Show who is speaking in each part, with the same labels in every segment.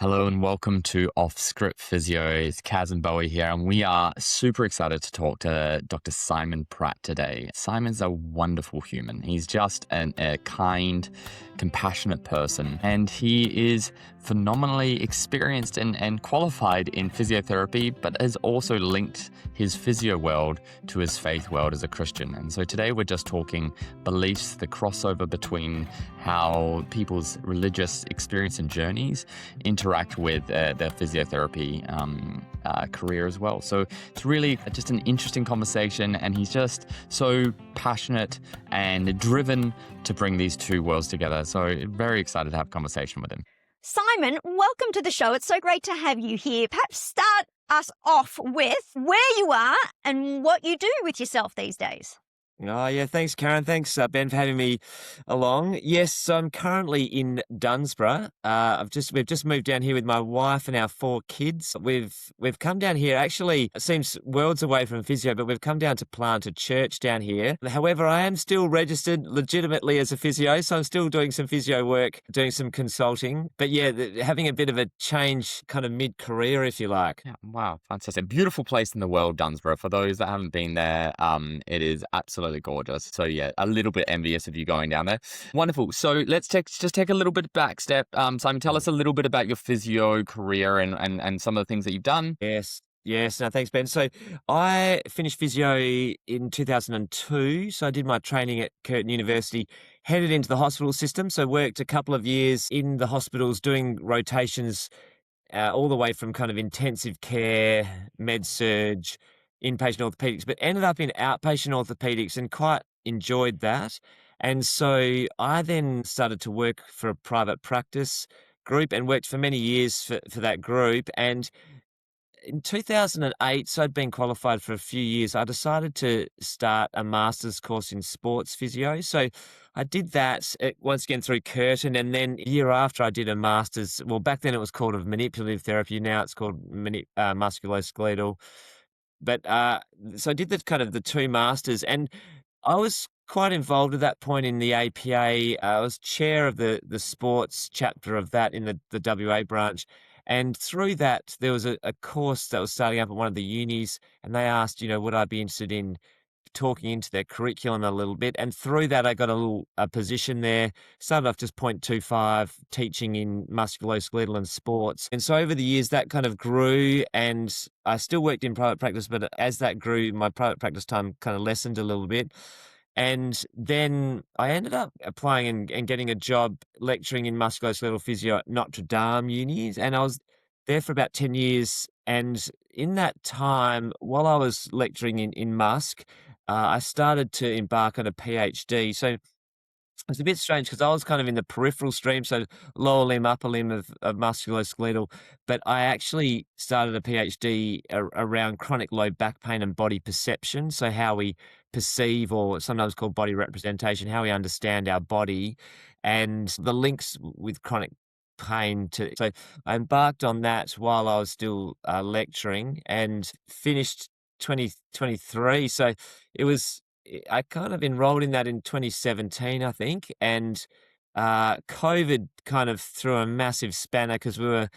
Speaker 1: Hello and welcome to Off-Script Physio. It's Kaz and Bowie here, and we are super excited to talk to Dr. Simon Pratt today. Simon's a wonderful human. He's just a kind, compassionate person, and he is phenomenally experienced and qualified in physiotherapy, but has also linked his physio world to his faith world as a Christian. And so today we're just talking beliefs, the crossover between how people's religious experience and journeys interact with their physiotherapy career as well. So it's really just an interesting conversation, and he's just so passionate and driven to bring these two worlds together. So very excited to have a conversation with him.
Speaker 2: Simon, welcome to the show. It's so great to have you here. Perhaps start us off with where you are and what you do with yourself these days.
Speaker 3: Oh, yeah. Thanks, Karen. Thanks, Ben, for having me along. Yes, so I'm currently in Dunsborough. We've just moved down here with my wife and our 4 kids. We've come down here. Actually, it seems worlds away from physio, but we've come down to plant a church down here. However, I am still registered legitimately as a physio, so I'm still doing some physio work, doing some consulting. But yeah, having a bit of a change kind of mid-career, if you like.
Speaker 1: Yeah, wow, fantastic. Beautiful place in the world, Dunsborough. For those that haven't been there, it is absolutely gorgeous. So yeah, a little bit envious of you going down there. Wonderful. So let's just take a little bit back step. Simon, tell us a little bit about your physio career and some of the things that you've done.
Speaker 3: Yes. No, thanks, Ben. So I finished physio in 2002. So I did my training at Curtin University, headed into the hospital system. So worked a couple of years in the hospitals doing rotations all the way from kind of intensive care, med surge, inpatient orthopedics, but ended up in outpatient orthopedics and quite enjoyed that. And so I then started to work for a private practice group and worked for many years for that group. And in 2008, so I'd been qualified for a few years, I decided to start a master's course in sports physio. So I did that once again through Curtin, and then a year after I did a master's, well, back then it was called manipulative therapy, now it's called musculoskeletal. But so I did the 2 masters, and I was quite involved at that point in the APA. I was chair of the sports chapter of that in the WA branch. And through that, there was a course that was starting up at one of the unis, and they asked, would I be interested in talking into their curriculum a little bit. And through that, I got a position there. Started off just 0.25 teaching in musculoskeletal and sports. And so over the years, that kind of grew, and I still worked in private practice, but as that grew, my private practice time kind of lessened a little bit. And then I ended up applying and getting a job lecturing in musculoskeletal physio at Notre Dame Uni. And I was there for about 10 years. And in that time, while I was lecturing in Musk, I started to embark on a PhD. So it's a bit strange because I was kind of in the peripheral stream, so lower limb, upper limb of musculoskeletal, but I actually started a PhD around chronic low back pain and body perception, so how we perceive, or sometimes called body representation, how we understand our body and the links with chronic pain. So I embarked on that while I was still lecturing and finished 2023. So I kind of enrolled in that in 2017, I think, and COVID kind of threw a massive spanner because we were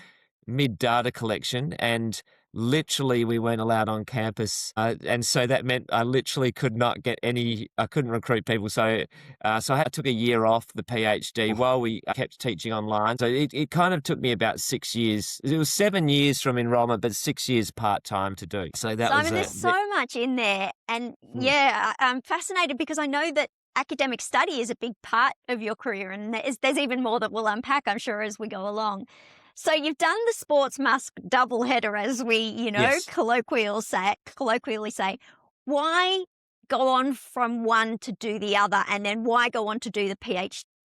Speaker 3: mid-data collection and literally we weren't allowed on campus. And so that meant I literally could not I couldn't recruit people. So I took a year off the PhD while we kept teaching online. So it kind of took me about 6 years. It was 7 years from enrollment, but 6 years part-time to do. So that
Speaker 2: Simon, there's so much in there. And yeah, I'm fascinated because I know that academic study is a big part of your career, and there's even more that we'll unpack, I'm sure, as we go along. So you've done the sports mask doubleheader, as we,
Speaker 3: Yes.
Speaker 2: colloquially say. Why go on from one to do the other, and then why go on to do the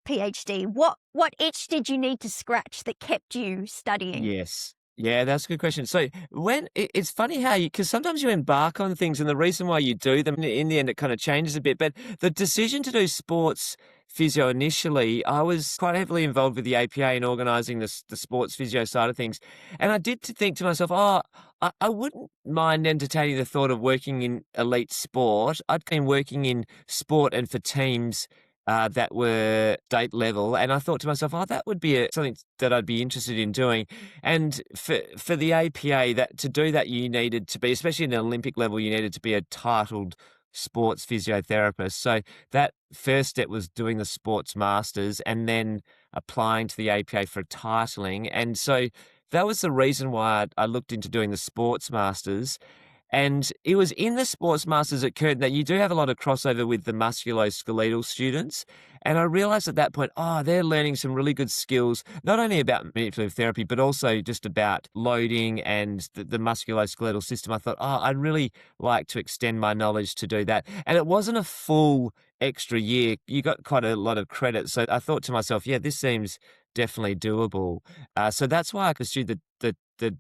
Speaker 2: PhD? What itch did you need to scratch that kept you studying?
Speaker 3: Yes. Yeah, that's a good question. So it's funny how because sometimes you embark on things and the reason why you do them, in the end, it kind of changes a bit. But the decision to do sports physio initially, I was quite heavily involved with the APA in organising the sports physio side of things. And I did think to myself, I wouldn't mind entertaining the thought of working in elite sport. I'd been working in sport and for teams that were state level. And I thought to myself, oh, that would be something that I'd be interested in doing. And for the APA, that to do that, you needed to be, especially in the Olympic level, you needed to be a titled sports physiotherapist. So that first step was doing the sports masters and then applying to the APA for titling. And so that was the reason why I looked into doing the sports masters. And it was in the sports masters at Curtin that you do have a lot of crossover with the musculoskeletal students. And I realized at that point, oh, they're learning some really good skills, not only about manipulative therapy, but also just about loading and the musculoskeletal system. I thought, oh, I'd really like to extend my knowledge to do that. And it wasn't a full extra year. You got quite a lot of credit. So I thought to myself, yeah, this seems definitely doable. So that's why I pursued the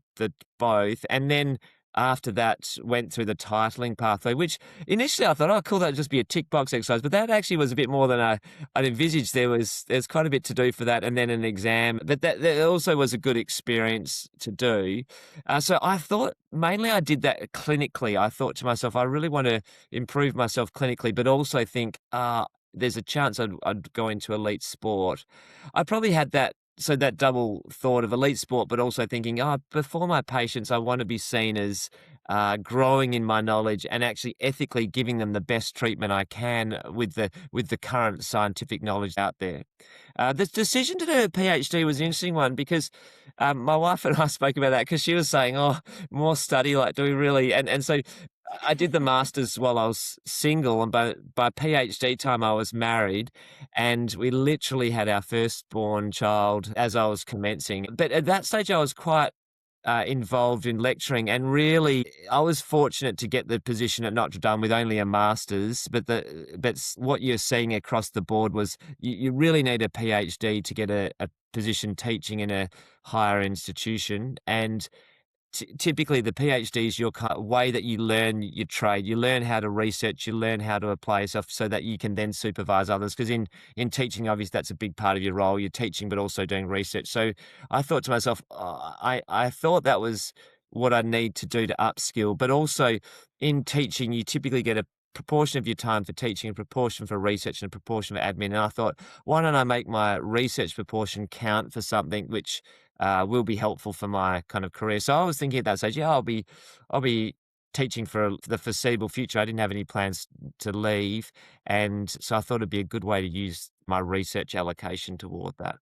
Speaker 3: both. And then after that, went through the titling pathway, which initially I thought, oh, cool, that'd just be a tick box exercise. But that actually was a bit more than I'd envisaged. There's quite a bit to do for that, and then an exam. But that also was a good experience to do. So I thought mainly I did that clinically. I thought to myself, I really want to improve myself clinically, but also think, there's a chance I'd go into elite sport. I probably had that. So that double thought of elite sport, but also thinking, before my patients, I want to be seen as growing in my knowledge and actually ethically giving them the best treatment I can with the current scientific knowledge out there. The decision to do a PhD was an interesting one because my wife and I spoke about that because she was saying, oh, more study, like, do we really? And so I did the masters while I was single, and by PhD time I was married, and we literally had our firstborn child as I was commencing. But at that stage, I was quite involved in lecturing, and really, I was fortunate to get the position at Notre Dame with only a master's. But what you're seeing across the board was you really need a PhD to get a position teaching in a higher institution, and typically the PhD is your way that you learn your trade. You learn how to research, you learn how to apply yourself so that you can then supervise others. Because in teaching, obviously, that's a big part of your role. You're teaching, but also doing research. So I thought to myself, I thought that was what I need to do to upskill. But also in teaching, you typically get a proportion of your time for teaching, a proportion for research, and a proportion for admin. And I thought, why don't I make my research proportion count for something which will be helpful for my kind of career? So I was thinking at that stage, I'll be teaching for the foreseeable future. I didn't have any plans to leave, and so I thought it'd be a good way to use my research allocation toward that.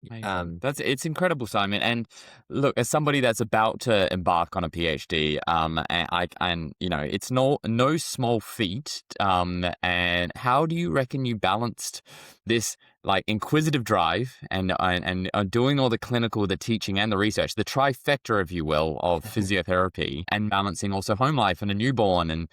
Speaker 1: It's incredible, Simon. And look, as somebody that's about to embark on a PhD, and it's no small feat. And how do you reckon you balanced this like inquisitive drive and doing all the clinical, the teaching, and the research, the trifecta, if you will, of physiotherapy, and balancing also home life and a newborn? And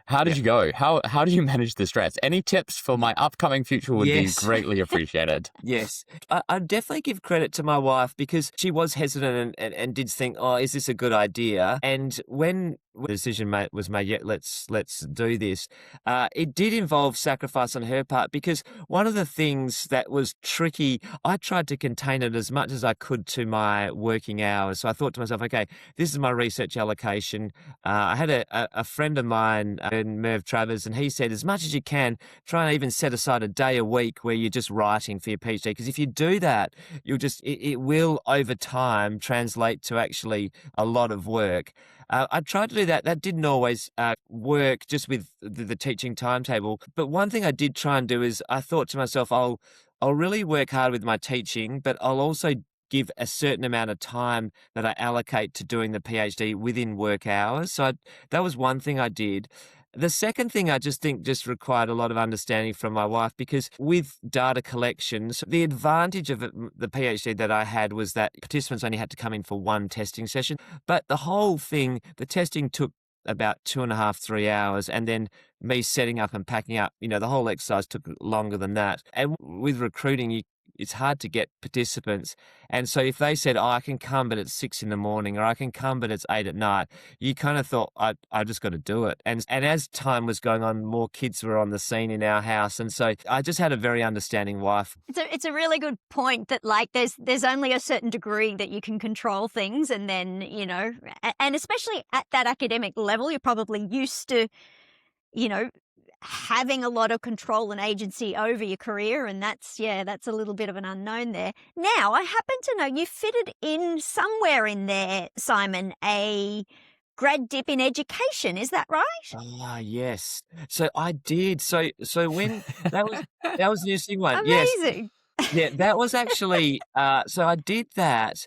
Speaker 1: how did you go? How do you manage the stress? Any tips for my upcoming future would be greatly appreciated.
Speaker 3: Yes. I'd definitely give credit to my wife because she was hesitant and did think, oh, is this a good idea? And when the decision was made, yeah, let's do this, it did involve sacrifice on her part, because one of the things that was tricky, I tried to contain it as much as I could to my working hours. So I thought to myself, okay, this is my research allocation. I had a friend of mine, Merv Travers, and he said, as much as you can, try and even set aside a day a week where you're just writing for your PhD, because if you do that, it will over time translate to actually a lot of work. I tried to do that. That didn't always work just with the teaching timetable. But one thing I did try and do is I thought to myself, I'll really work hard with my teaching, but I'll also give a certain amount of time that I allocate to doing the PhD within work hours. So that was one thing I did. The second thing I just think required a lot of understanding from my wife, because with data collections, the advantage of the PhD that I had was that participants only had to come in for one testing session. But the whole thing, the testing took about 2.5, 3 hours. And then me setting up and packing up, the whole exercise took longer than that. And with recruiting, it's hard to get participants. And so if they said, I can come, but it's 6 a.m, or I can come, but it's 8 p.m, you kind of thought, I just got to do it. And as time was going on, more kids were on the scene in our house. And so I just had a very understanding wife.
Speaker 2: It's a really good point that, like, there's only a certain degree that you can control things. And then, and especially at that academic level, you're probably used to, having a lot of control and agency over your career, and that's a little bit of an unknown there. Now, I happen to know you fitted in somewhere in there, Simon, a grad dip in education. Is that right?
Speaker 3: Ah, yes. So I did. So when that was an interesting one. Yes.
Speaker 2: Amazing.
Speaker 3: Yeah, that was actually so I did that.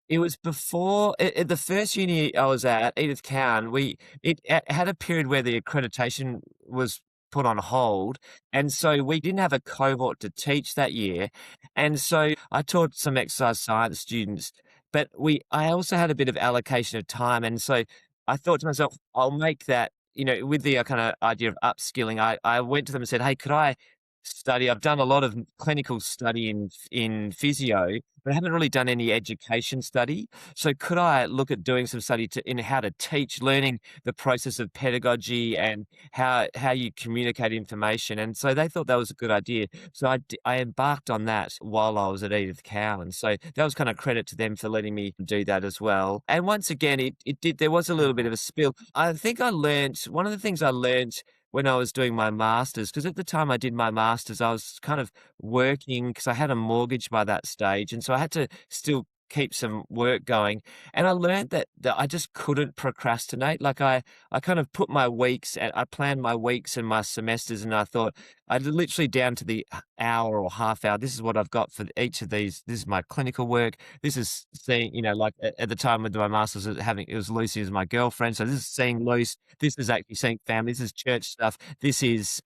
Speaker 3: It was before at the first uni I was at, Edith Cowan. It had a period where the accreditation was put on hold, and so we didn't have a cohort to teach that year. And so I taught some exercise science students, but I also had a bit of allocation of time, and so I thought to myself, I'll make that, with the kind of idea of upskilling. I went to them and said, "Hey, could I study? I've done a lot of clinical study in physio, but I haven't really done any education study. So could I look at doing some study in how to teach, learning the process of pedagogy and how you communicate information?" And so they thought that was a good idea. So I embarked on that while I was at Edith Cowan. So that was kind of credit to them for letting me do that as well. And once again, there was a little bit of a spill. I think one of the things I learned when I was doing my master's, because at the time I did my master's, I was kind of working because I had a mortgage by that stage. And so I had to still keep some work going. And I learned that I just couldn't procrastinate. Like I kind of put my weeks and I planned my weeks and my semesters, and I thought I literally down to the hour or half hour. This is what I've got for each of these. This is my clinical work. This is seeing, like at the time with my master's, it was Lucy as my girlfriend. So this is seeing Luce. This is actually seeing family. This is church stuff. This is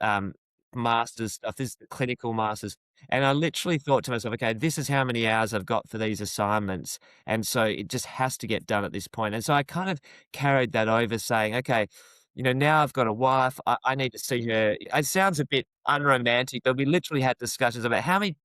Speaker 3: master's stuff. This is the clinical masters. And I literally thought to myself, okay, this is how many hours I've got for these assignments. And so it just has to get done at this point. And so I kind of carried that over saying, okay, now I've got a wife. I need to see her. It sounds a bit unromantic, but we literally had discussions about how many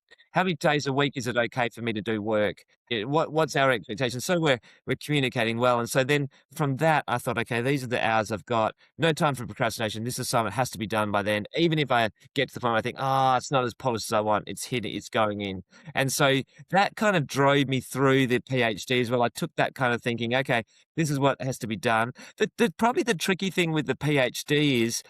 Speaker 3: days a week is it okay for me to do work? What's our expectation? So we're communicating well. And so then from that, I thought, okay, these are the hours I've got. No time for procrastination. This assignment has to be done by then. Even if I get to the point where I think, it's not as polished as I want, it's going in. And so that kind of drove me through the PhD as well. I took that kind of thinking, okay, this is what has to be done. Probably the tricky thing with the PhD is,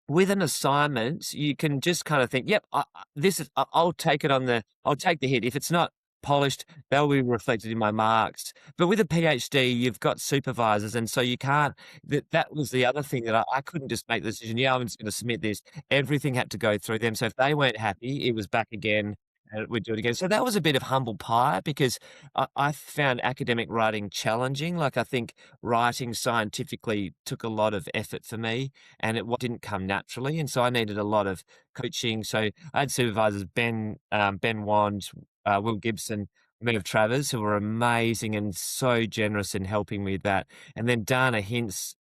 Speaker 3: with an assignment, you can just kind of think, yep, I'll take I'll take the hit. If it's not polished, they'll be reflected in my marks. But with a PhD, you've got supervisors. And so you can't, that was the other thing that I couldn't just make the decision. Yeah, I'm just going to submit this. Everything had to go through them. So if they weren't happy, it was back again. And we'd do it again. So that was a bit of humble pie because I found academic writing challenging. Like I think writing scientifically took a lot of effort for me, and it didn't come naturally. And so I needed a lot of coaching. So I had supervisors, Ben Wand, Will Gibson, Merv Travers, who were amazing and so generous in helping me with that. And then Dana Hintz,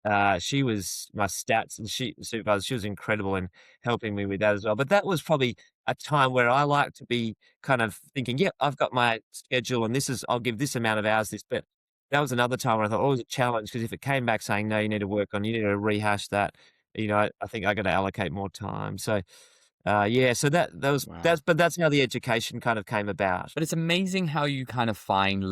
Speaker 3: she was my stats and supervisor. She was incredible in helping me with that as well. But that was probably a time where I like to be kind of thinking, yeah, I've got my schedule and I'll give this amount of hours this. But that was another time where I thought, it was a challenge, because if it came back saying, no, you need to rehash that, I think I got to allocate more time. So so
Speaker 1: Wow.
Speaker 3: that's how the education kind of came about.
Speaker 1: But it's amazing how you kind of find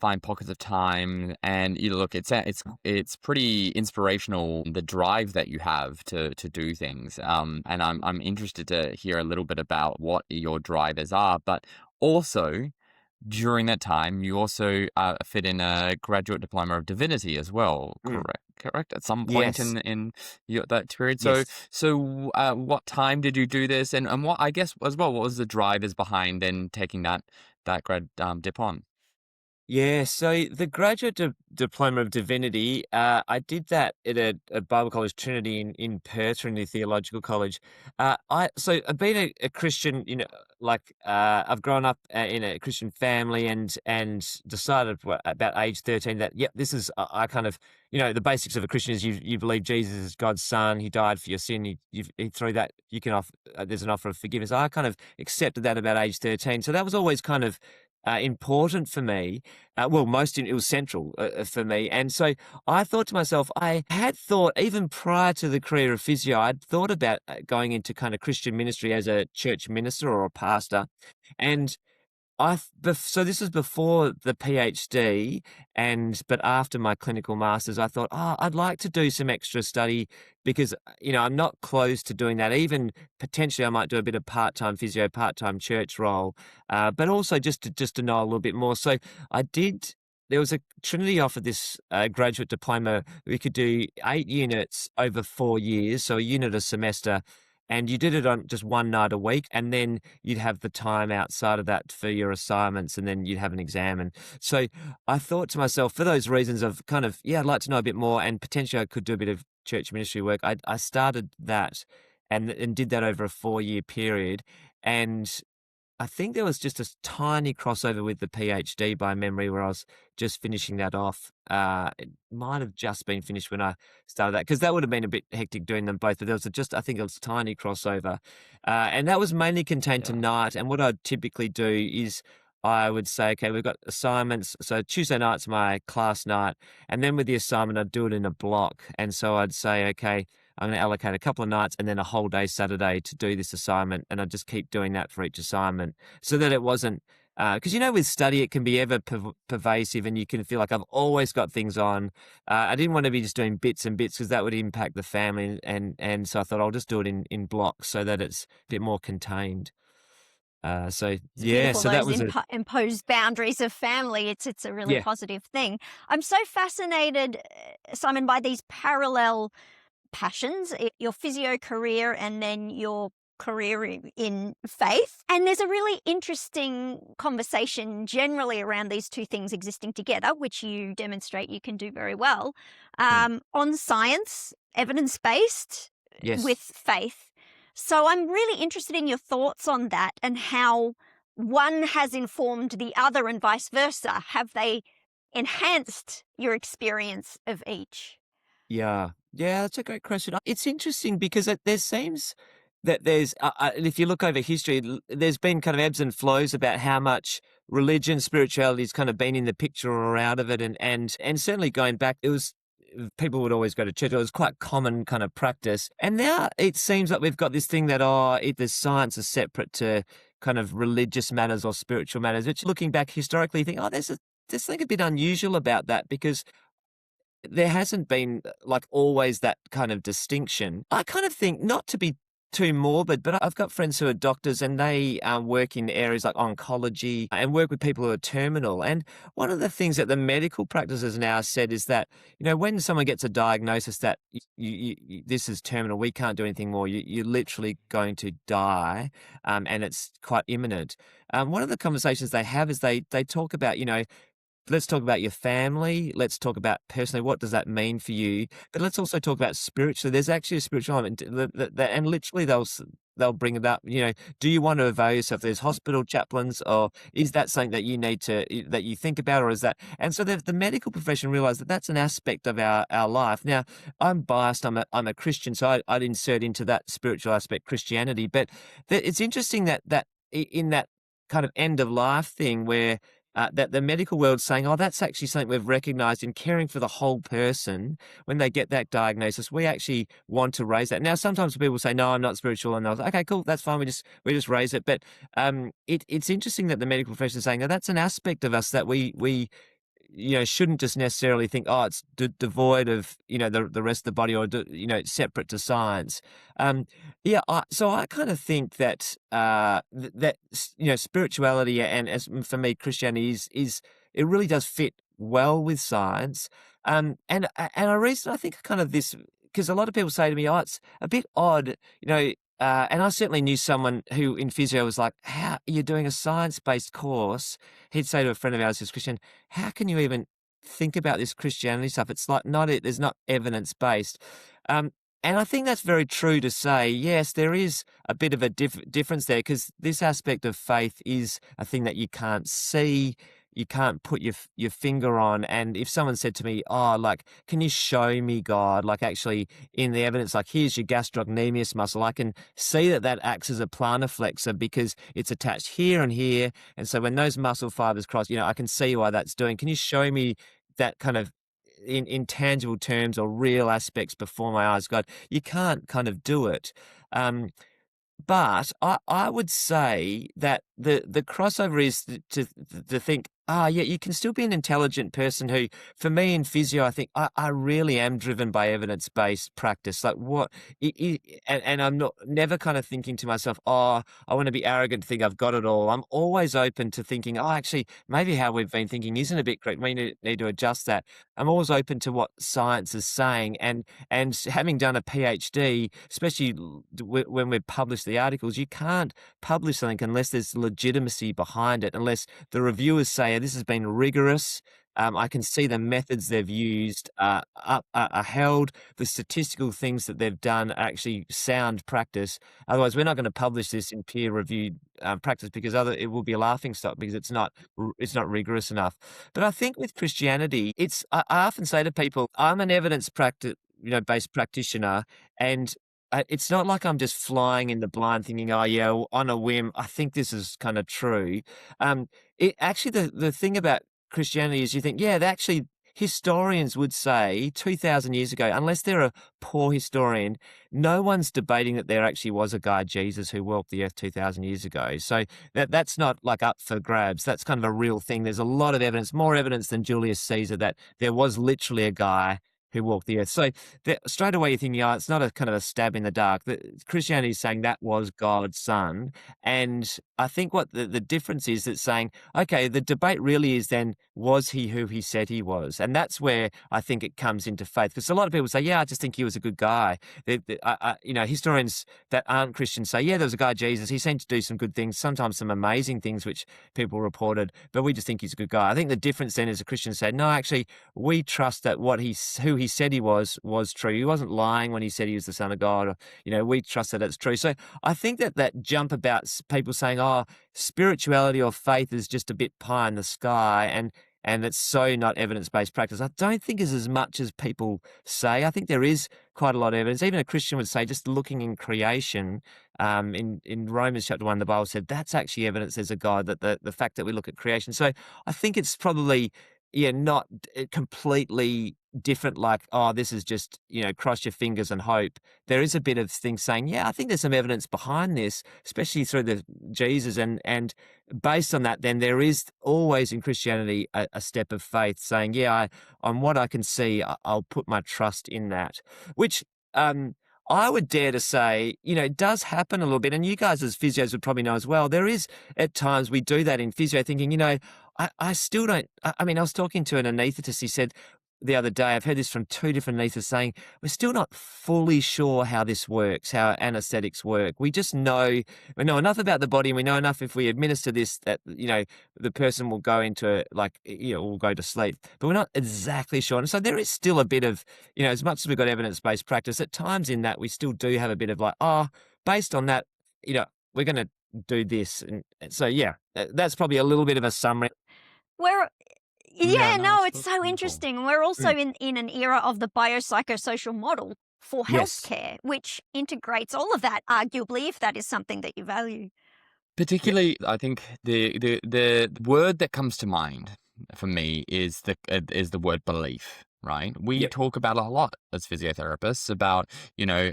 Speaker 1: find pockets of time, and look, it's pretty inspirational, the drive that you have to do things. And I'm interested to hear a little bit about what your drivers are, but also during that time, you also fit in a graduate diploma of divinity as well,
Speaker 3: Mm.
Speaker 1: correct? At some point
Speaker 3: Yes.
Speaker 1: in that period.
Speaker 3: Yes.
Speaker 1: So what time did you do this, and what, I guess as well, what was the drivers behind then taking that grad dip on?
Speaker 3: Yeah, so the graduate diploma of divinity, I did that at a Bible College Trinity in Perth, Trinity Theological College. I've been a Christian, I've grown up in a Christian family, and decided about age 13 that this is I kind of, the basics of a Christian is you believe Jesus is God's son, he died for your sin, he through that you can there's an offer of forgiveness. I kind of accepted that about age 13, so that was always kind of important for me. It was central for me. And so I thought to myself, I had thought, even prior to the career of physio, I'd thought about going into kind of Christian ministry as a church minister or a pastor. And So this was before the PhD, but after my clinical masters, I thought, I'd like to do some extra study because I'm not close to doing that. Even potentially, I might do a bit of part-time physio, part-time church role, but also just to know a little bit more. So I did. There was a Trinity offered this graduate diploma. We could do 8 units over 4 years, so a unit a semester. And you did it on just one night a week, and then you'd have the time outside of that for your assignments, and then you'd have an exam. And so I thought to myself, for those reasons of kind of, I'd like to know a bit more, and potentially I could do a bit of church ministry work. I started that and did that over a 4-year period. And I think there was just a tiny crossover with the PhD by memory where I was just finishing that off. It might have just been finished when I started that because that would have been a bit hectic doing them both. But there was I think it was a tiny crossover. And that was mainly contained to
Speaker 1: Yeah.
Speaker 3: night. And what I'd typically do is I would say, okay, we've got assignments. So Tuesday night's my class night. And then with the assignment, I'd do it in a block. And so I'd say, okay, I'm going to allocate a couple of nights and then a whole day Saturday to do this assignment. And I just keep doing that for each assignment so that it wasn't, because with study, it can be ever pervasive and you can feel like I've always got things on. I didn't want to be just doing bits and bits because that would impact the family. And so I thought I'll just do it in blocks so that it's a bit more contained. So
Speaker 2: Beautiful,
Speaker 3: so that
Speaker 2: those
Speaker 3: was
Speaker 2: imposed boundaries of family. It's a really
Speaker 3: yeah.
Speaker 2: positive thing. I'm so fascinated, Simon, by these parallel passions, your physio career and then your career in faith. And there's a really interesting conversation generally around these two things existing together, which you demonstrate you can do very well, on science, evidence-based,
Speaker 3: Yes.
Speaker 2: with faith. So I'm really interested in your thoughts on that and how one has informed the other and vice versa. Have they enhanced your experience of each?
Speaker 3: Yeah. Yeah, that's a great question. It's interesting because there seems that there's, if you look over history, there's been kind of ebbs and flows about how much religion, spirituality has kind of been in the picture or out of it. And certainly going back, it was, people would always go to church. It was quite common kind of practice. And now it seems like we've got this thing that, the science is separate to kind of religious matters or spiritual matters, which looking back historically, you think, there's something a bit unusual about that because there hasn't been like always that kind of distinction. I kind of think, not to be too morbid, but I've got friends who are doctors and they work in areas like oncology and work with people who are terminal. And one of the things that the medical practices now said is that, when someone gets a diagnosis that this is terminal, we can't do anything more, you're literally going to die, and it's quite imminent. One of the conversations they have is they talk about, let's talk about your family. Let's talk about personally, what does that mean for you? But let's also talk about spiritually. There's actually a spiritual element, and literally they'll bring it up. Do you want to avail yourself? There's hospital chaplains, or is that something that you need that you think about, or is that? And so the medical profession realised that that's an aspect of our life. Now, I'm biased. I'm a Christian, so I'd insert into that spiritual aspect Christianity. But it's interesting that in that kind of end of life thing where that the medical world's saying, that's actually something we've recognised in caring for the whole person when they get that diagnosis. We actually want to raise that. Now, sometimes people say, no, I'm not spiritual. And I was like, okay, cool, that's fine. We just raise it. But it's interesting that the medical profession is saying that that's an aspect of us that we shouldn't just necessarily think, it's devoid of, the rest of the body or, separate to science. So I kind of think that, spirituality and as for me, Christianity is it really does fit well with science. And I think kind of this, because a lot of people say to me, it's a bit odd, and I certainly knew someone who in physio was like, how you're doing a science-based course? He'd say to a friend of ours who's Christian, how can you even think about this Christianity stuff? It's like there's not evidence-based. And I think that's very true to say, yes, there is a bit of a difference there because this aspect of faith is a thing that you can't see, you can't put your finger on. And if someone said to me, can you show me God? Like actually in the evidence, like here's your gastrocnemius muscle. I can see that acts as a plantar flexor because it's attached here and here. And so when those muscle fibers cross, I can see why that's doing. Can you show me that kind of in tangible terms or real aspects before my eyes? God, you can't kind of do it. But I would say that the crossover is to think, yeah, you can still be an intelligent person who, for me in physio, I think I really am driven by evidence-based practice. Like what, and I'm not never kind of thinking to myself, oh, I want to be arrogant, think I've got it all. I'm always open to thinking, oh, actually, maybe how we've been thinking isn't a bit correct. We need to adjust that. I'm always open to what science is saying, and having done a PhD, especially when we've published the articles, you can't publish something unless there's legitimacy behind it, unless the reviewers say this has been rigorous. I can see the methods they've used are held. The statistical things that they've done are actually sound practice. Otherwise, we're not going to publish this in peer-reviewed practice because it will be a laughingstock because it's not rigorous enough. But I think with Christianity, I often say to people, I'm an evidence based practitioner, and it's not like I'm just flying in the blind thinking, oh yeah, on a whim, I think this is kind of true. It actually, the thing about Christianity is you think, yeah, actually historians would say 2,000 years ago, unless they're a poor historian, no one's debating that there actually was a guy, Jesus, who walked the earth 2,000 years ago. So that's not like up for grabs. That's kind of a real thing. There's a lot of evidence, more evidence than Julius Caesar, that there was literally a guy who walked the earth. So straight away you're thinking, it's not a kind of a stab in the dark. Christianity is saying that was God's son. And I think what the difference is, that's saying, okay, the debate really is then, was he who he said he was? And that's where I think it comes into faith. Because a lot of people say, yeah, I just think he was a good guy. Historians that aren't Christians say, yeah, there was a guy, Jesus. He seemed to do some good things, sometimes some amazing things, which people reported, but we just think he's a good guy. I think the difference then is a Christian said, no, actually, we trust that who he said he was true. He wasn't lying when he said he was the Son of God. We trust that it's true. So I think that jump about people saying, oh, spirituality or faith is just a bit pie in the sky, and it's so not evidence-based practice, I don't think is as much as people say. I think there is quite a lot of evidence. Even a Christian would say, just looking in creation, in Romans chapter 1, the Bible said that's actually evidence there's a God, that the fact that we look at creation. So I think it's probably, not completely different, like, oh, this is just, cross your fingers and hope. There is a bit of things saying, yeah, I think there's some evidence behind this, especially through the Jesus, and based on that, then there is always in Christianity a step of faith saying, yeah, on what I can see, I'll put my trust in that, which I would dare to say, it does happen a little bit, and you guys as physios would probably know as well. There is, at times, we do that in physio, thinking, I still don't. I mean, I was talking to an anaesthetist. He said the other day, I've heard this from two different anaesthetists, saying we're still not fully sure how this works, how anaesthetics work. We just know, we know enough about the body, and we know enough if we administer this that the person will go into will go to sleep. But we're not exactly sure, and so there is still a bit of as much as we've got evidence-based practice, at times in that we still do have a bit of like, based on that, we're going to do this, and so yeah, that's probably a little bit of a summary.
Speaker 2: We're
Speaker 1: Yeah,
Speaker 2: Yeah,
Speaker 1: no,
Speaker 2: no,
Speaker 1: it's
Speaker 2: it's
Speaker 1: so
Speaker 2: so
Speaker 1: wonderful.
Speaker 2: interesting. We're also in an era of the biopsychosocial model for
Speaker 3: Yes.
Speaker 2: healthcare, which integrates all of that, arguably, if that is something that you value.
Speaker 1: Particularly, I think the word that comes to mind for me is the word belief. Right? We
Speaker 3: Yep.
Speaker 1: talk about a lot as physiotherapists about,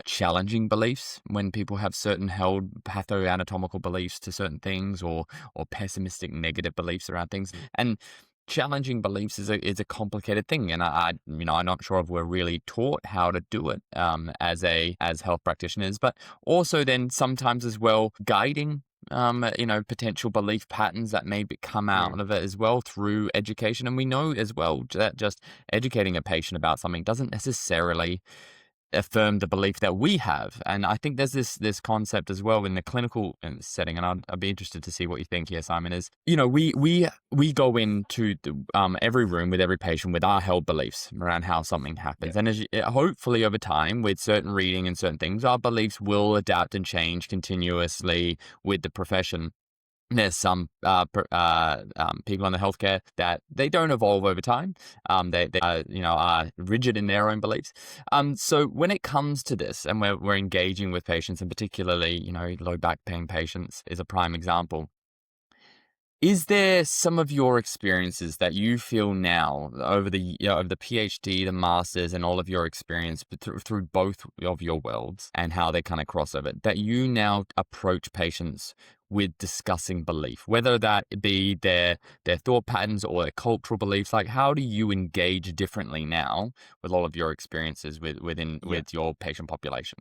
Speaker 1: challenging beliefs when people have certain held pathoanatomical beliefs to certain things, or pessimistic negative beliefs around things. And challenging beliefs is a complicated thing, and I'm not sure if we're really taught how to do it as health practitioners, but also then sometimes as well guiding potential belief patterns that may come out of it as well through education. And we know as well that just educating a patient about something doesn't necessarily affirm the belief that we have. And I think there's this concept as well in the clinical setting, and I'd be interested to see what you think here, Simon, is, we go into every room with every patient with our held beliefs around how something happens. And hopefully over time, with certain reading and certain things, our beliefs will adapt and change continuously with the profession. There's some people in the healthcare that they don't evolve over time. They are rigid in their own beliefs. So when it comes to this, and we're engaging with patients, and particularly low back pain patients is a prime example. Is there some of your experiences that you feel now over over the PhD, the masters, and all of your experience through both of your worlds and how they kind of cross over, that you now approach patients with discussing belief, whether that be their thought patterns or their cultural beliefs? Like, how do you engage differently now with all of your experiences
Speaker 3: Yeah.
Speaker 1: with your patient population?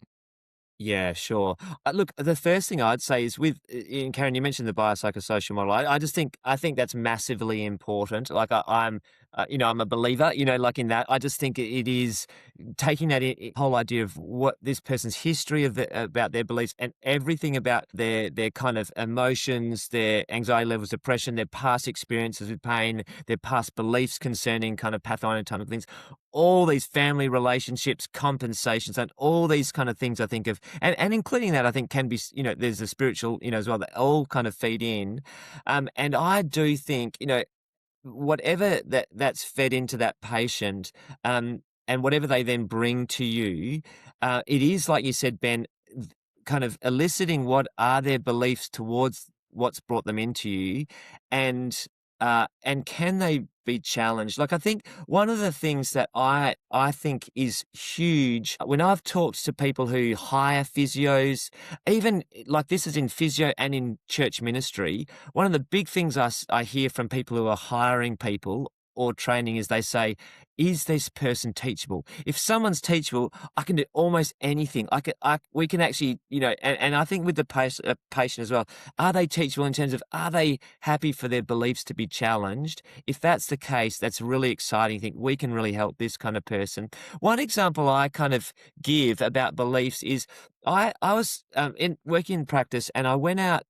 Speaker 3: Yeah, sure. Look, the first thing I'd say is Karen, you mentioned the biopsychosocial model. I think that's massively important. Like I'm a believer, like in that. I just think it is taking that whole idea of what this person's history about their beliefs and everything about their kind of emotions, their anxiety levels, depression, their past experiences with pain, their past beliefs concerning kind of pathoanatomical things, all these family relationships, compensations, and all these kind of things I think of, and including that I think can be, there's a spiritual, as well, that all kind of feed in. And I do think, whatever that's fed into that patient, and whatever they then bring to you, it is like you said, Ben, kind of eliciting what are their beliefs towards what's brought them into you, and can they be challenged? Like I think one of the things that I think is huge when I've talked to people who hire physios, even like this is in physio and in church ministry, one of the big things I hear from people who are hiring people or training is they say, is this person teachable? If someone's teachable, I can do almost anything. We can actually, and I think with the patient as well, are they teachable in terms of, are they happy for their beliefs to be challenged? If that's the case, that's really exciting. I think we can really help this kind of person. One example I kind of give about beliefs is I was working in practice and I went out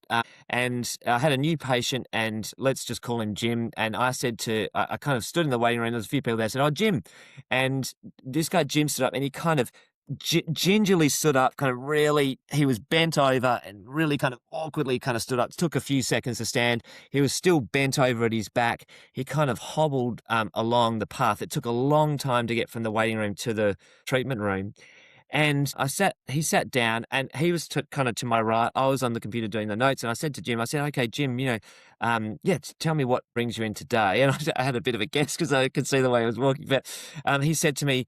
Speaker 3: and I had a new patient, and let's just call him Jim. And I kind of stood in the waiting room. There's a few people there. I said, "Oh, Jim," and this guy Jim stood up, and he kind of gingerly stood up, kind of really. He was bent over and really kind of awkwardly kind of stood up. It took a few seconds to stand. He was still bent over at his back. He kind of hobbled along the path. It took a long time to get from the waiting room to the treatment room. And he sat down and he was kind of to my right. I was on the computer doing the notes, and I said to Jim, I said, "Okay, Jim, tell me what brings you in today." And I had a bit of a guess because I could see the way he was walking. But he said to me,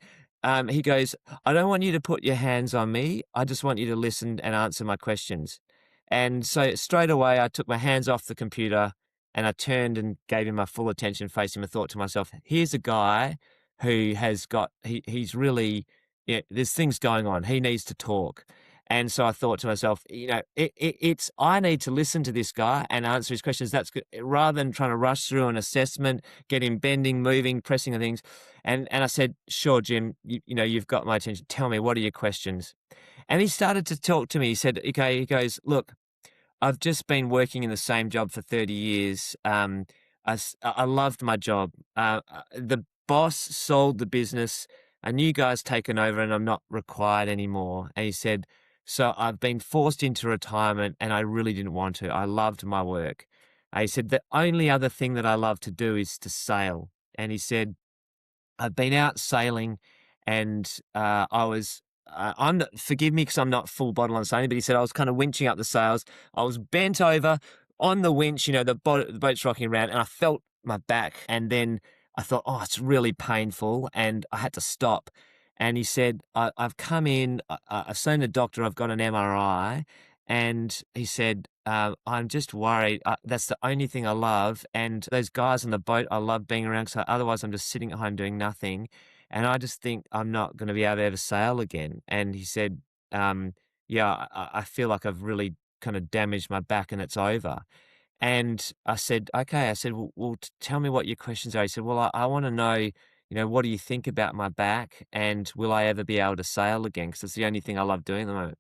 Speaker 3: he goes, "I don't want you to put your hands on me. I just want you to listen and answer my questions." And so straight away, I took my hands off the computer and I turned and gave him my full attention, facing him, and thought to myself, here's a guy who he's really, there's things going on. He needs to talk. And so I thought to myself, I need to listen to this guy and answer his questions. That's good, rather than trying to rush through an assessment, get him bending, moving, pressing the things. And I said, "Sure, Jim, you've got my attention. Tell me, what are your questions?" And he started to talk to me. He said, "Okay," he goes, "Look, I've just been working in the same job for 30 years. I loved my job. The boss sold the business. A new guy's taken over and I'm not required anymore." And he said, "So I've been forced into retirement and I really didn't want to. I loved my work." He said, "The only other thing that I love to do is to sail." And he said, "I've been out sailing and I was, forgive me because I'm not full bottle on sailing," but he said, "I was kind of winching up the sails. I was bent over on the winch, the boat's rocking around, and I felt my back. And then I thought, oh, it's really painful. And I had to stop." And he said, I've come in, I've seen the doctor, I've got an MRI. And he said, "I'm just worried. That's the only thing I love. And those guys on the boat, I love being around. So otherwise, I'm just sitting at home doing nothing. And I just think I'm not going to be able to ever sail again." And he said, "Yeah, I feel like I've really kind of damaged my back and it's over." And I said, "Okay." I said, "Well, tell me what your questions are." He said, "Well, I want to know, what do you think about my back? And will I ever be able to sail again? Because it's the only thing I love doing at the moment."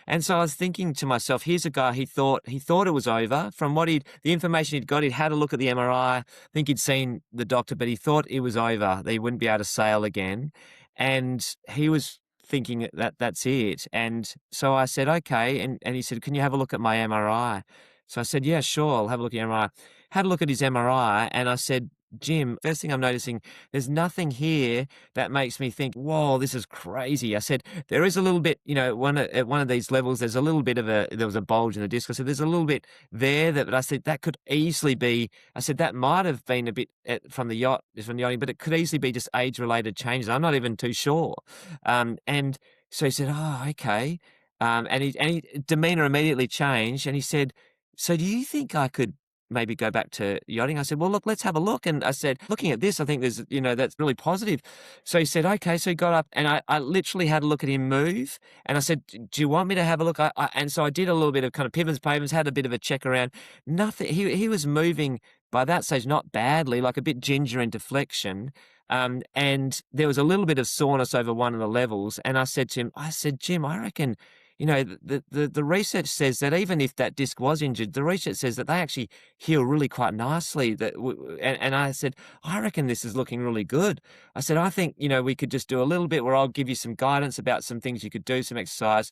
Speaker 3: And so I was thinking to myself, here's a guy, he thought it was over from the information he'd got. He'd had a look at the MRI. I think he'd seen the doctor, but he thought it was over, that he wouldn't be able to sail again. And he was thinking that that's it. And so I said, "Okay." And he said, "Can you have a look at my MRI?" So I said, "Yeah, sure. I'll have a look at your MRI." Had a look at his MRI. And I said, Jim, first thing I'm noticing, there's nothing here that makes me think, whoa, this is crazy. I said, there is a little bit, at one of these levels, there's a little bit there was a bulge in the disc. I said, there's a little bit there but I said, that could easily be, I said, that might have been a bit from the yachting, but it could easily be just age-related changes. I'm not even too sure. And so he said, oh, okay. And he demeanor immediately changed, and he said, so do you think I could maybe go back to yachting? I said, well, look, let's have a look. And I said, looking at this, I think there's, that's really positive. So he said, okay. So he got up, and I literally had a look at him move. And I said, do you want me to have a look? And so I did a little bit of kind of pivots, pavements, had a bit of a check around. Nothing. He was moving by that stage, not badly, like a bit ginger into flexion. And there was a little bit of soreness over one of the levels. And I said to him, Jim, I reckon, the research says that even if that disc was injured, the research says that they actually heal really quite nicely. And I said, I reckon this is looking really good. I said, I think, we could just do a little bit where I'll give you some guidance about some things you could do, some exercise.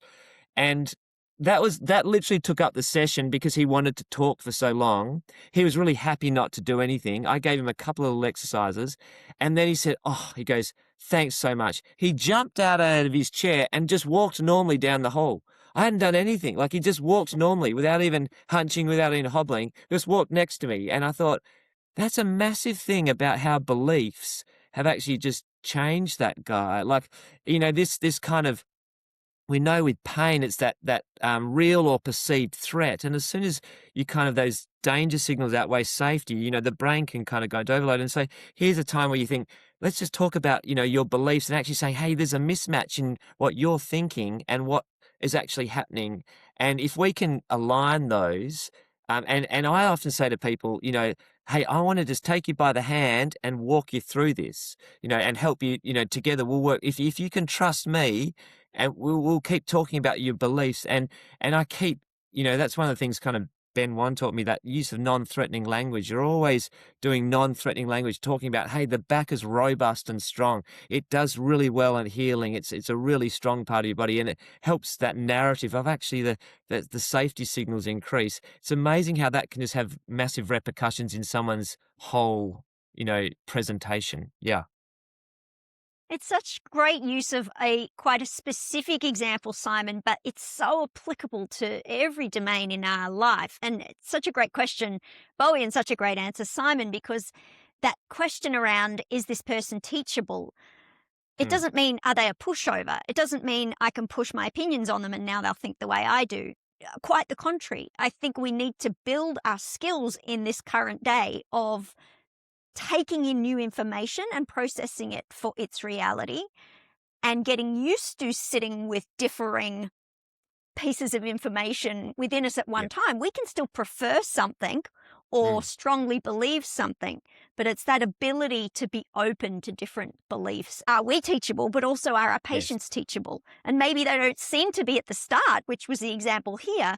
Speaker 3: And that literally took up the session because he wanted to talk for so long. He was really happy not to do anything. I gave him a couple of little exercises, and then he said, he goes, thanks so much. He jumped out of his chair and just walked normally down the hall. I hadn't done anything. Like, he just walked normally without even hunching, without even hobbling, just walked next to me. And I thought, that's a massive thing about how beliefs have actually just changed that guy. Like, this kind of, we know with pain, it's that real or perceived threat. And as soon as you kind of, those danger signals outweigh safety, the brain can kind of go into overload. And so here's a time where you think, let's just talk about, your beliefs, and actually say, hey, there's a mismatch in what you're thinking and what is actually happening. And if we can align those, and I often say to people, hey, I want to just take you by the hand and walk you through this, and help you, together we'll work. If you can trust me, and we'll keep talking about your beliefs. And I keep, that's one of the things kind of Ben Wan taught me, that use of non-threatening language. You're always doing non-threatening language, talking about, hey, the back is robust and strong. It does really well in healing. It's a really strong part of your body, and it helps that narrative of actually the safety signals increase. It's amazing how that can just have massive repercussions in someone's whole, presentation. Yeah.
Speaker 2: It's such great use of quite a specific example, Simon, but it's so applicable to every domain in our life. And it's such a great question, Bowie, and such a great answer, Simon, because that question around, is this person teachable? It doesn't mean, are they a pushover? It doesn't mean I can push my opinions on them and now they'll think the way I do. Quite the contrary. I think we need to build our skills in this current day of taking in new information and processing it for its reality, and getting used to sitting with differing pieces of information within us at one time. We can still prefer something or strongly believe something, but it's that ability to be open to different beliefs. Are we teachable, but also are our patients teachable? And maybe they don't seem to be at the start, which was the example here,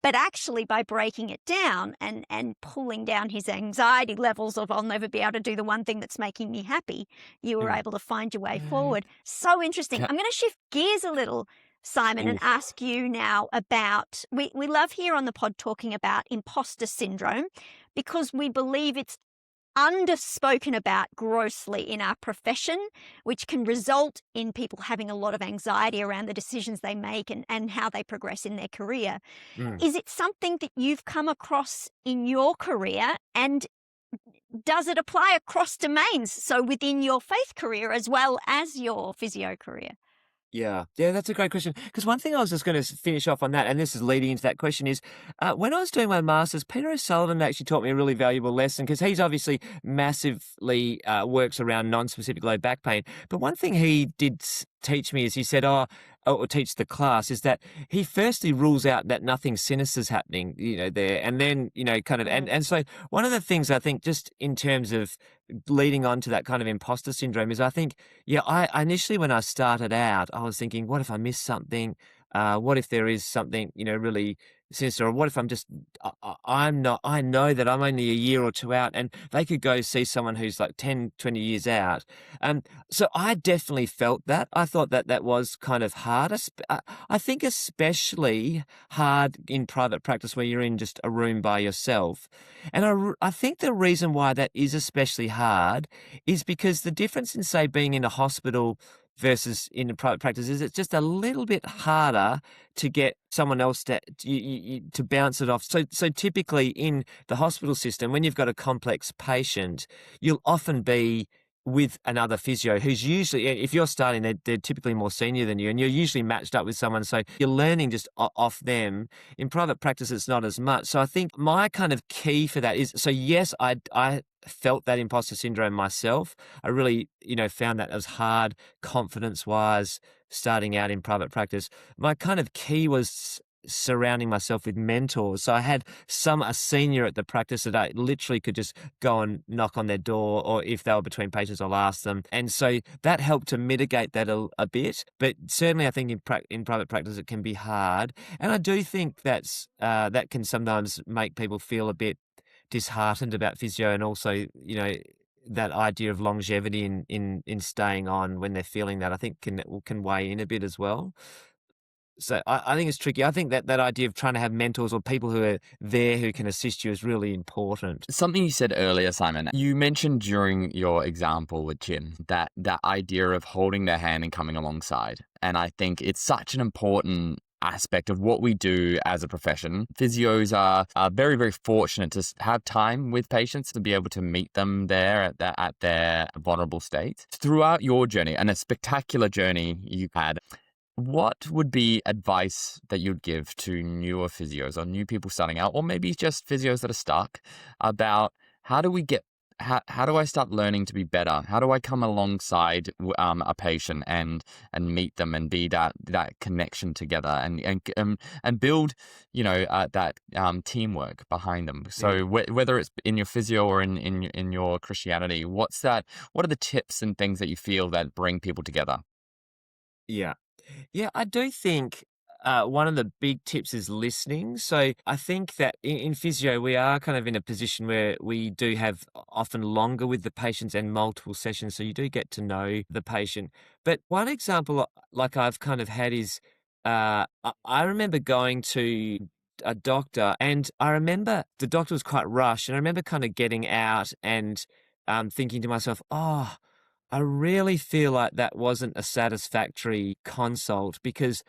Speaker 2: but actually by breaking it down and pulling down his anxiety levels of, I'll never be able to do the one thing that's making me happy, you were able to find your way forward. So interesting. I'm going to shift gears a little, Simon, and ask you now about, we love here on the pod talking about imposter syndrome, because we believe it's underspoken about grossly in our profession, which can result in people having a lot of anxiety around the decisions they make and how they progress in their career. Is it something that you've come across in your career, and does it apply across domains, so within your faith career as well as your physio career?
Speaker 3: Yeah, that's a great question. Because one thing I was just going to finish off on that, and this is leading into that question, is when I was doing my master's, Peter O'Sullivan actually taught me a really valuable lesson, because he's obviously massively works around non-specific low back pain. But one thing he did teach me is, he said, or teach the class, is that he firstly rules out that nothing sinister is happening, there, and then, kind of, and so one of the things I think, just in terms of leading on to that kind of imposter syndrome, is I think, I initially, when I started out, I was thinking, what if I miss something? What if there is something, really sinister? Or what if I'm just, I'm not, I know that I'm only a year or two out, and they could go see someone who's like 10, 20 years out. So I definitely felt that. I thought that that was kind of hard. I think especially hard in private practice where you're in just a room by yourself. And I think the reason why that is especially hard is because the difference in, say, being in a hospital versus in a private practice is it's just a little bit harder to get someone else to bounce it off. So typically in the hospital system, when you've got a complex patient, you'll often be with another physio who's usually, if you're starting, they're typically more senior than you, and you're usually matched up with someone, so you're learning just off them. In private practice, it's not as much. So I think my kind of key for that is, so yes, I felt that imposter syndrome myself. I really, found that as hard confidence-wise starting out in private practice. My kind of key was surrounding myself with mentors. So I had a senior at the practice that I literally could just go and knock on their door, or if they were between patients, I'll ask them. And so that helped to mitigate that a bit. But certainly I think in private practice it can be hard. And I do think that can sometimes make people feel a bit disheartened about physio, and also, that idea of longevity in staying on when they're feeling that, I think can weigh in a bit as well. So I think it's tricky. I think that idea of trying to have mentors or people who are there who can assist you is really important.
Speaker 1: Something you said earlier, Simon, you mentioned during your example with Jim, that idea of holding their hand and coming alongside. And I think it's such an important aspect of what we do as a profession. Physios are very, very fortunate to have time with patients, to be able to meet them there at their vulnerable state. Throughout your journey, and a spectacular journey you've had, what would be advice that you'd give to newer physios or new people starting out, or maybe just physios that are stuck, about how do I start learning to be better? How do I come alongside a patient and meet them and be that connection together and build that teamwork behind them? So whether it's in your physio or in your Christianity, what are the tips and things that you feel that bring people together?
Speaker 3: Yeah. Yeah, I do think one of the big tips is listening. So I think that in physio, we are kind of in a position where we do have often longer with the patients and multiple sessions. So you do get to know the patient. But one example like I've kind of had is I remember going to a doctor, and I remember the doctor was quite rushed. And I remember kind of getting out and thinking to myself, oh, I really feel like that wasn't a satisfactory consult, because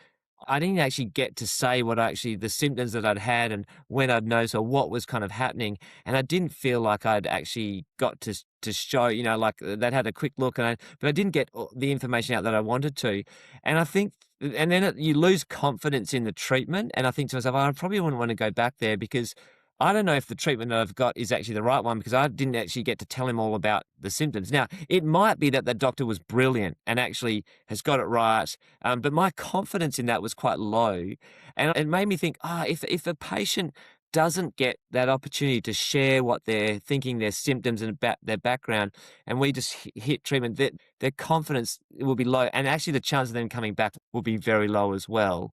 Speaker 3: I didn't actually get to say the symptoms that I'd had and when I'd noticed or what was kind of happening. And I didn't feel like I'd actually got to show, like they'd had a quick look, but I didn't get the information out that I wanted to. And I think, and then you lose confidence in the treatment. And I think to myself, I probably wouldn't want to go back there, because I don't know if the treatment that I've got is actually the right one, because I didn't actually get to tell him all about the symptoms. Now, it might be that the doctor was brilliant and actually has got it right, but my confidence in that was quite low. And it made me think, if a patient doesn't get that opportunity to share what they're thinking, their symptoms and about their background, and we just hit treatment, their confidence will be low, and actually the chance of them coming back will be very low as well.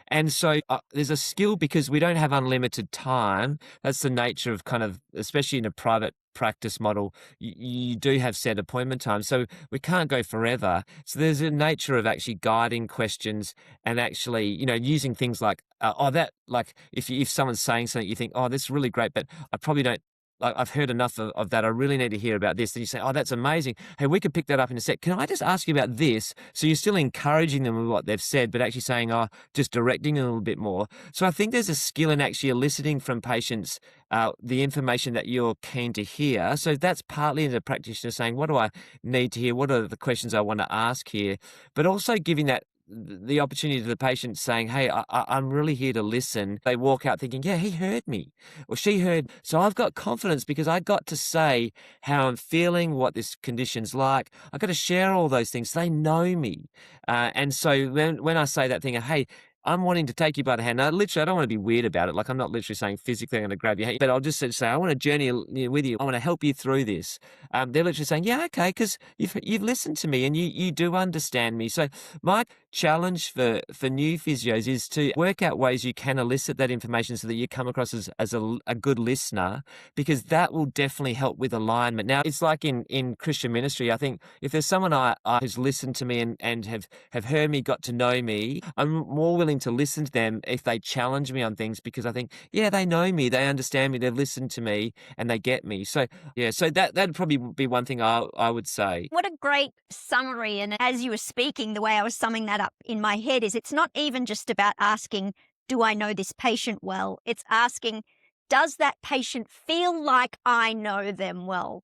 Speaker 3: And so there's a skill, because we don't have unlimited time. That's the nature of kind of, especially in a private practice model, you do have set appointment time. So we can't go forever. So there's a nature of actually guiding questions and actually, using things like, if someone's saying something, you think, oh, this is really great, but I probably don't, like, I've heard enough of that. I really need to hear about this. And you say, oh, that's amazing. Hey, we could pick that up in a sec. Can I just ask you about this? So you're still encouraging them with what they've said, but actually saying, just directing them a little bit more. So I think there's a skill in actually eliciting from patients the information that you're keen to hear. So that's partly as a practitioner saying, what do I need to hear? What are the questions I want to ask here? But also giving that the opportunity to the patient saying, hey, I'm really here to listen. They walk out thinking, yeah, he heard me or she heard. So I've got confidence because I got to say how I'm feeling, what this condition's like. I've got to share all those things. They know me. And so when I say that thing, hey, I'm wanting to take you by the hand. Now, literally, I don't want to be weird about it. Like, I'm not literally saying physically I'm going to grab your hand, but I'll just say, I want to journey with you. I want to help you through this. They're literally saying, yeah, okay, because you've listened to me and you do understand me. So my challenge for new physios is to work out ways you can elicit that information so that you come across as a good listener, because that will definitely help with alignment. Now, it's like in Christian ministry, I think if there's someone who's listened to me and have heard me, got to know me, I'm more willing to listen to them if they challenge me on things, because I think, yeah, they know me, they understand me, they've listened to me, and they get me. So, yeah, so that'd probably be one thing I would say.
Speaker 2: What a great summary. And as you were speaking, the way I was summing that up in my head is it's not even just about asking, do I know this patient well? It's asking, does that patient feel like I know them well?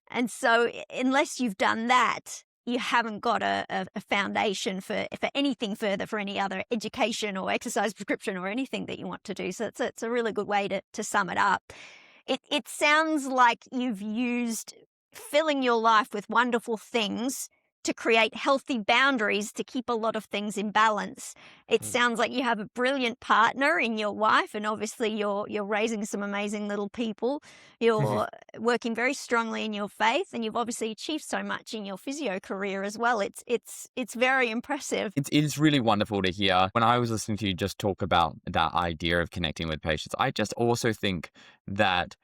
Speaker 2: And so unless you've done that, you haven't got a foundation for anything further, for any other education or exercise prescription or anything that you want to do. So it's a really good way to sum it up. It sounds like you've used filling your life with wonderful things to create healthy boundaries to keep a lot of things in balance. It sounds like you have a brilliant partner in your wife, and obviously you're raising some amazing little people. You're working very strongly in your faith, and you've obviously achieved so much in your physio career as well. It's very impressive.
Speaker 1: It is really wonderful to hear. When I was listening to you just talk about that idea of connecting with patients, I just also think that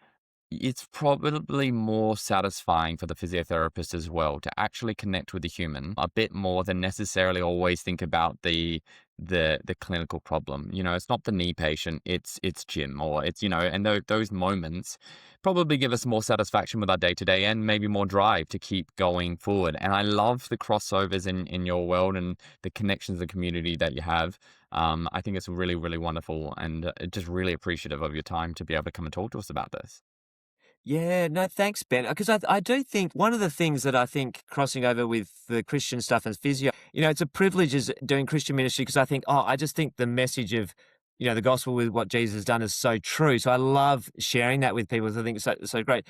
Speaker 1: it's probably more satisfying for the physiotherapist as well to actually connect with the human a bit more than necessarily always think about the clinical problem. It's not the knee patient, it's Jim, or it's, and those moments probably give us more satisfaction with our day-to-day and maybe more drive to keep going forward. And I love the crossovers in your world and the connections and community that you have. I think it's really, really wonderful, and just really appreciative of your time to be able to come and talk to us about this.
Speaker 3: Yeah, no, thanks, Ben. Because I do think one of the things that I think crossing over with the Christian stuff and physio, it's a privilege as doing Christian ministry, because I just think the message of, the gospel with what Jesus has done is so true. So I love sharing that with people. So I think it's so great.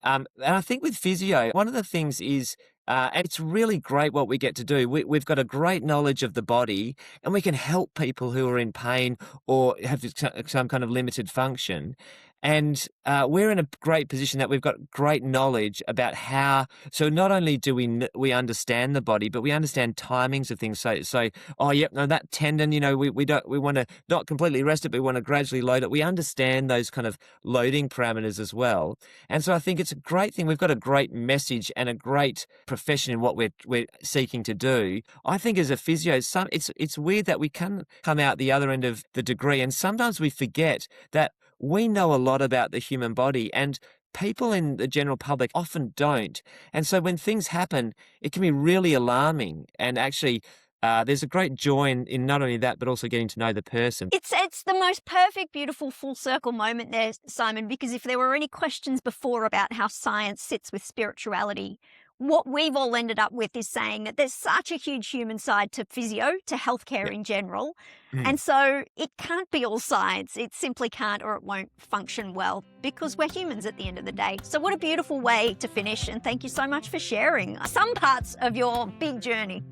Speaker 3: And I think with physio, one of the things is, and it's really great what we get to do. We've got a great knowledge of the body, and we can help people who are in pain or have some kind of limited function. And we're in a great position that we've got great knowledge about how. So not only do we understand the body, but we understand timings of things. So that tendon, we want to not completely rest it, but we want to gradually load it. We understand those kind of loading parameters as well. And so I think it's a great thing. We've got a great message and a great profession in what we're seeking to do. I think as a physio, it's weird that we can come out the other end of the degree, and sometimes we forget that we know a lot about the human body, and people in the general public often don't. And so when things happen, it can be really alarming. And actually, there's a great joy in not only that, but also getting to know the person.
Speaker 2: It's the most perfect, beautiful full circle moment there, Simon, because if there were any questions before about how science sits with spirituality, what we've all ended up with is saying that there's such a huge human side to physio, to healthcare in general. And so it can't be all science. It simply can't, or it won't function well, because we're humans at the end of the day. So what a beautiful way to finish. And thank you so much for sharing some parts of your big journey.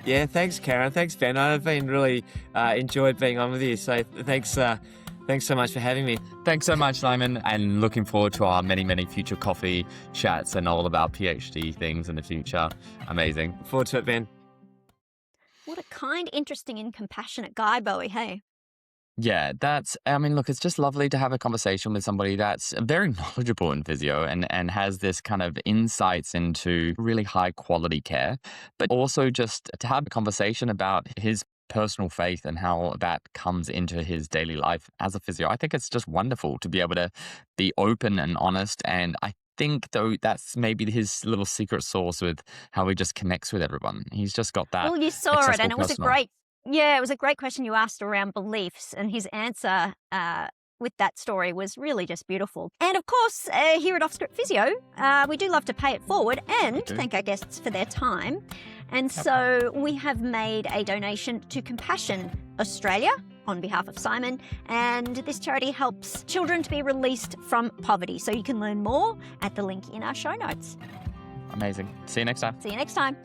Speaker 3: Yeah, thanks, Karen. Thanks, Ben. I've been really enjoyed being on with you. So thanks so much for having me.
Speaker 1: Thanks so much, Simon, and looking forward to our many, many future coffee chats and all about PhD things in the future. Amazing.
Speaker 3: Look forward to it, Ben.
Speaker 2: What a kind, interesting, and compassionate guy, Bowie, hey?
Speaker 1: Yeah, look, it's just lovely to have a conversation with somebody that's very knowledgeable in physio and has this kind of insights into really high quality care, but also just to have a conversation about his personal faith and how that comes into his daily life as a physio. I think it's just wonderful to be able to be open and honest. And I think, though, that's maybe his little secret sauce with how he just connects with everyone. He's just got that.
Speaker 2: Well, you saw it, and it was
Speaker 1: personal.
Speaker 2: it was a great question you asked around beliefs, and his answer with that story was really just beautiful. And of course, here at Off-Script Physio, we do love to pay it forward and thank our guests for their time. And so we have made a donation to Compassion Australia on behalf of Simon, and this charity helps children to be released from poverty. So you can learn more at the link in our show notes.
Speaker 1: Amazing. See you next time.
Speaker 2: See you next time.